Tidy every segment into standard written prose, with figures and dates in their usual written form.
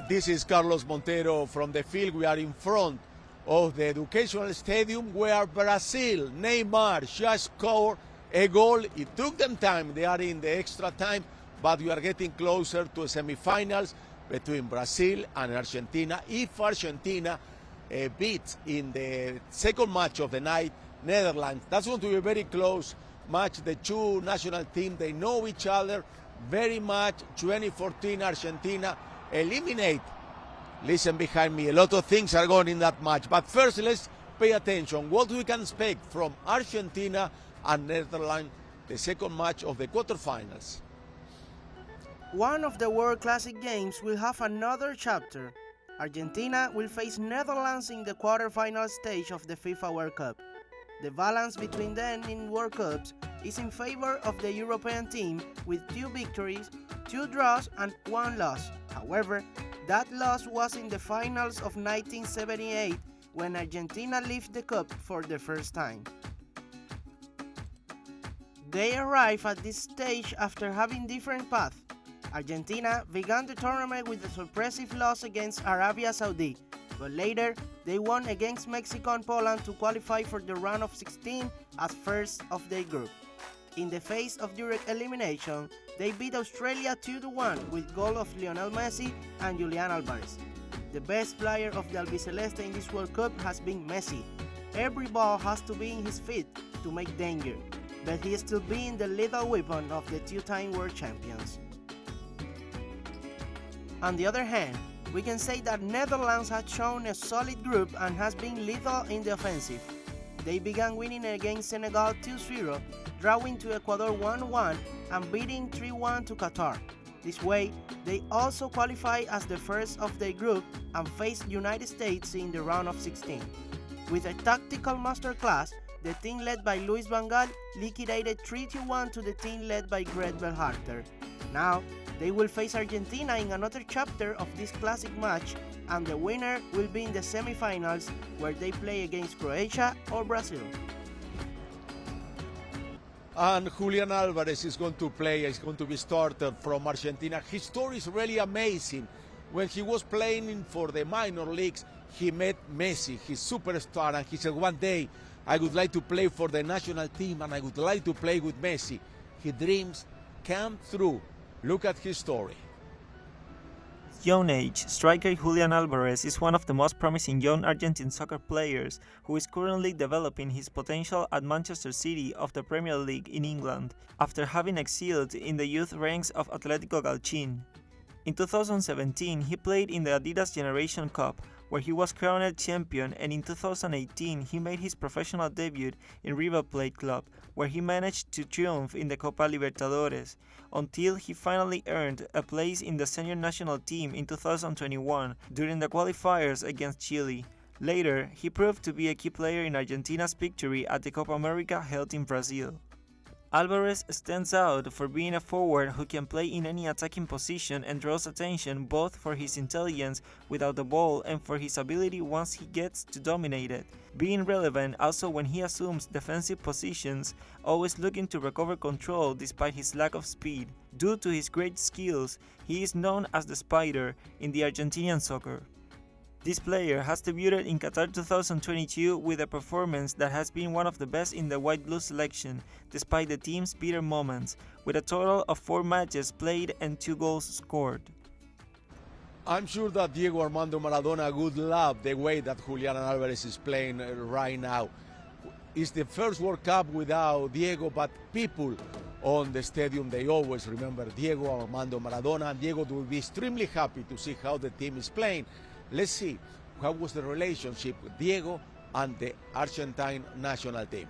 This is Carlos Montero from the field. We are in front of the Educational Stadium where Brazil, Neymar, just scored a goal. It took them time. They are in the extra time, but we are getting closer to semifinals between Brazil and Argentina. If Argentina beats in the second match of the night Netherlands, that's going to be a very close match. The two national teams, they know each other very much. 2014 Argentina eliminate. Listen behind me, a lot of things are going in that match. But first, let's pay attention. What we can expect from Argentina and Netherlands, the second match of the quarterfinals. One of the World Classic games will have another chapter. Argentina will face Netherlands in the quarterfinal stage of the FIFA World Cup. The balance between them in World Cups is in favor of the European team with 2 victories, 2 draws and 1 loss. However, that loss was in the finals of 1978 when Argentina lifted the cup for the first time. They arrived at this stage after having different paths. Argentina began the tournament with a suppressive loss against Arabia Saudi, but later they won against Mexico and Poland to qualify for the round of 16 as first of their group. In the face of direct elimination, they beat Australia 2-1 with goal of Lionel Messi and Julian Alvarez. The best player of the Albiceleste in this World Cup has been Messi. Every ball has to be in his feet to make danger, but he is still being the lethal weapon of the 2-time world champions. On the other hand, we can say that Netherlands has shown a solid group and has been lethal in the offensive. They began winning against Senegal 2-0, drawing to Ecuador 1-1 and beating 3-1 to Qatar. This way, they also qualify as the first of their group and face United States in the round of 16. With a tactical masterclass, the team led by Louis van Gaal liquidated 3-1 to the team led by Greg Berhalter. Now, they will face Argentina in another chapter of this classic match, and the winner will be in the semifinals where they play against Croatia or Brazil. And Julian Alvarez is going to play, is going to be started from Argentina. His story is really amazing. When he was playing for the minor leagues, he met Messi, his superstar, and he said, one day I would like to play for the national team and I would like to play with Messi. His dreams came true. Look at his story. Young age, striker Julian Alvarez is one of the most promising young Argentine soccer players who is currently developing his potential at Manchester City of the Premier League in England, after having excelled in the youth ranks of Atletico Galchin. In 2017, he played in the Adidas Generation Cup, where he was crowned champion, and in 2018 he made his professional debut in River Plate Club, where he managed to triumph in the Copa Libertadores, until he finally earned a place in the senior national team in 2021 during the qualifiers against Chile. Later, he proved to be a key player in Argentina's victory at the Copa America held in Brazil. Alvarez stands out for being a forward who can play in any attacking position and draws attention both for his intelligence without the ball and for his ability once he gets to dominate it, being relevant also when he assumes defensive positions, always looking to recover control despite his lack of speed. Due to his great skills, he is known as the Spider in the Argentinian soccer. This player has debuted in Qatar 2022 with a performance that has been one of the best in the White Blue selection, despite the team's bitter moments, with a total of 4 matches played and 2 goals scored. I'm sure that Diego Armando Maradona would love the way that Julian Alvarez is playing right now. It's the first World Cup without Diego, but people on the stadium, they always remember Diego Armando Maradona, and Diego will be extremely happy to see how the team is playing. Let's see what was the relationship with Diego and the Argentine national team.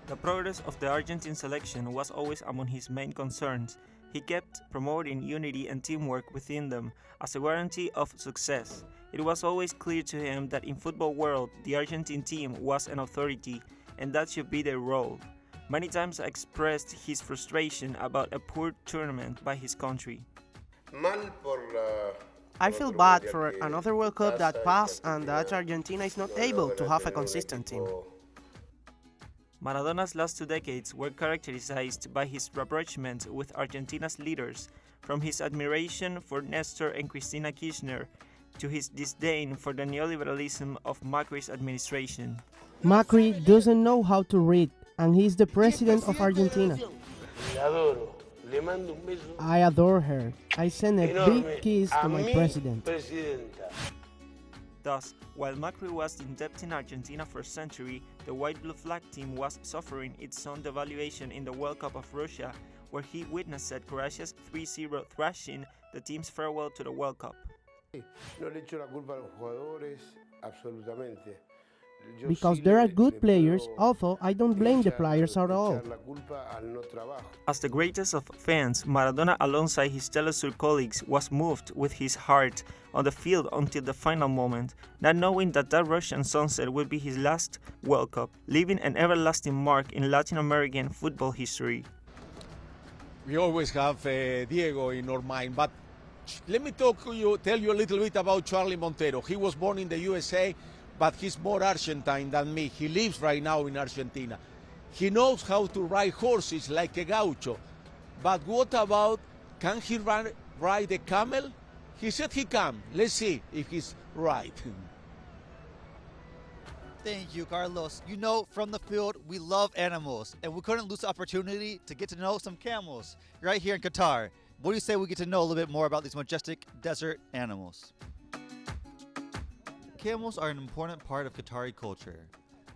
The progress of the Argentine selection was always among his main concerns. He kept promoting unity and teamwork within them as a guarantee of success. It was always clear to him that in football world, the Argentine team was an authority, and that should be their role. Many times expressed his frustration about a poor tournament by his country. I feel bad for another World Cup that passed and that Argentina is not able to have a consistent team. Maradona's last 2 decades were characterized by his rapprochement with Argentina's leaders, from his admiration for Nestor and Cristina Kirchner to his disdain for the neoliberalism of Macri's administration. Macri doesn't know how to read, and he's the president of Argentina. I adore her. I send a big kiss to my president. Thus, while Macri was in debt in Argentina for a century, the white blue flag team was suffering its own devaluation in the World Cup of Russia, where he witnessed Croatia's 3-0 thrashing the team's farewell to the World Cup. Because there are good players, although I don't blame the players at all. As the greatest of fans, Maradona, alongside his Telesur colleagues, was moved with his heart on the field until the final moment, not knowing that Russian sunset would be his last World Cup, leaving an everlasting mark in Latin American football history. We always have Diego in our mind, but let me tell you a little bit about Charlie Montero. He was born in the USA, but he's more Argentine than me. He lives right now in Argentina. He knows how to ride horses like a gaucho. But what about, can he ride a camel? He said he can. Let's see if he's right. Thank you, Carlos. You know, from the field, we love animals, and we couldn't lose the opportunity to get to know some camels right here in Qatar. What do you say we get to know a little bit more about these majestic desert animals? Camels are an important part of Qatari culture.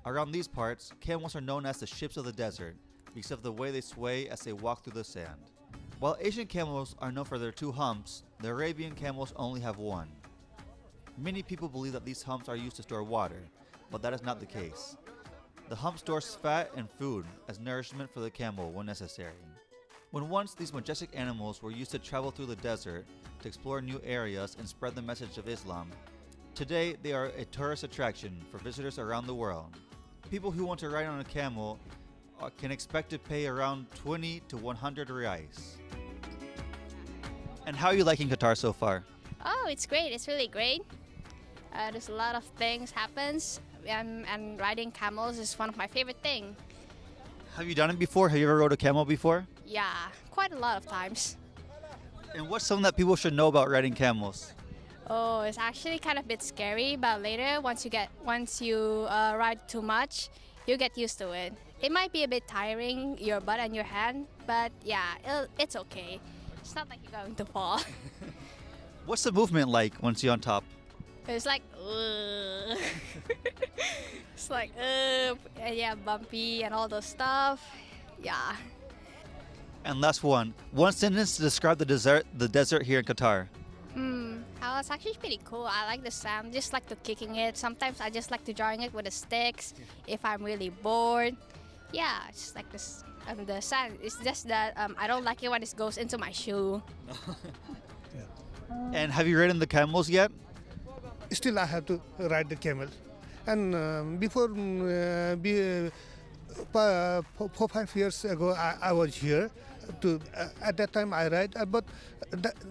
Around these parts, camels are known as the ships of the desert because of the way they sway as they walk through the sand. While Asian camels are known for their 2 humps, the Arabian camels only have 1. Many people believe that these humps are used to store water, but that is not the case. The hump stores fat and food as nourishment for the camel when necessary. When once these majestic animals were used to travel through the desert to explore new areas and spread the message of Islam, today they are a tourist attraction for visitors around the world. People who want to ride on a camel can expect to pay around 20 to 100 reais. And how are you liking Qatar so far? Oh, it's great. It's really great. There's a lot of things happens, and riding camels is one of my favorite things. Have you done it before? Have you ever rode a camel before? Yeah, quite a lot of times. And what's something that people should know about riding camels? Oh, it's actually kind of a bit scary, but later, once you ride too much, you get used to it. It might be a bit tiring, your butt and your hand, but yeah, it's okay. It's not like you're going to fall. What's the movement like once you're on top? It's like, it's like, yeah, bumpy and all those stuff. Yeah. And last one sentence to describe the desert here in Qatar. Oh, it's actually pretty cool. I like the sand. Just like to kicking it. Sometimes I just like to drawing it with the sticks if I'm really bored. Yeah, it's just like this. The sand. It's just that I don't like it when it goes into my shoe. And have you ridden the camels yet? Still, I have to ride the camel. And before, 4-5 years ago, I was here. At that time, I ride, but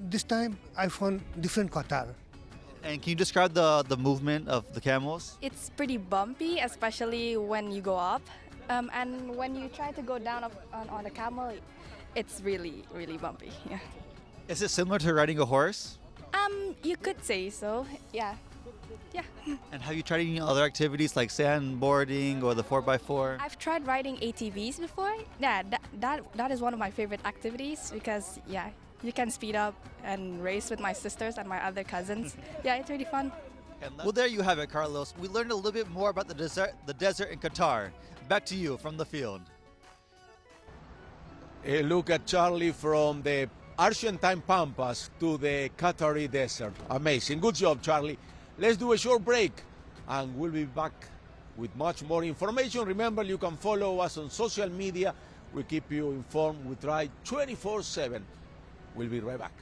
this time I found different Qatar. And can you describe the movement of the camels? It's pretty bumpy, especially when you go up. And when you try to go down on a camel, it's really, really bumpy. Yeah. Is it similar to riding a horse? You could say so. Yeah. Yeah. And have you tried any other activities like sandboarding or the 4x4? I've tried riding ATVs before. Yeah, that is one of my favorite activities because yeah, you can speed up and race with my sisters and my other cousins. Yeah, it's really fun. Well, there you have it, Carlos. We learned a little bit more about the desert in Qatar. Back to you from the field. Look at Charlie from the Argentine Pampas to the Qatari desert. Amazing. Good job, Charlie. Let's do a short break and we'll be back with much more information. Remember, you can follow us on social media. We keep you informed. We try 24/7. We'll be right back.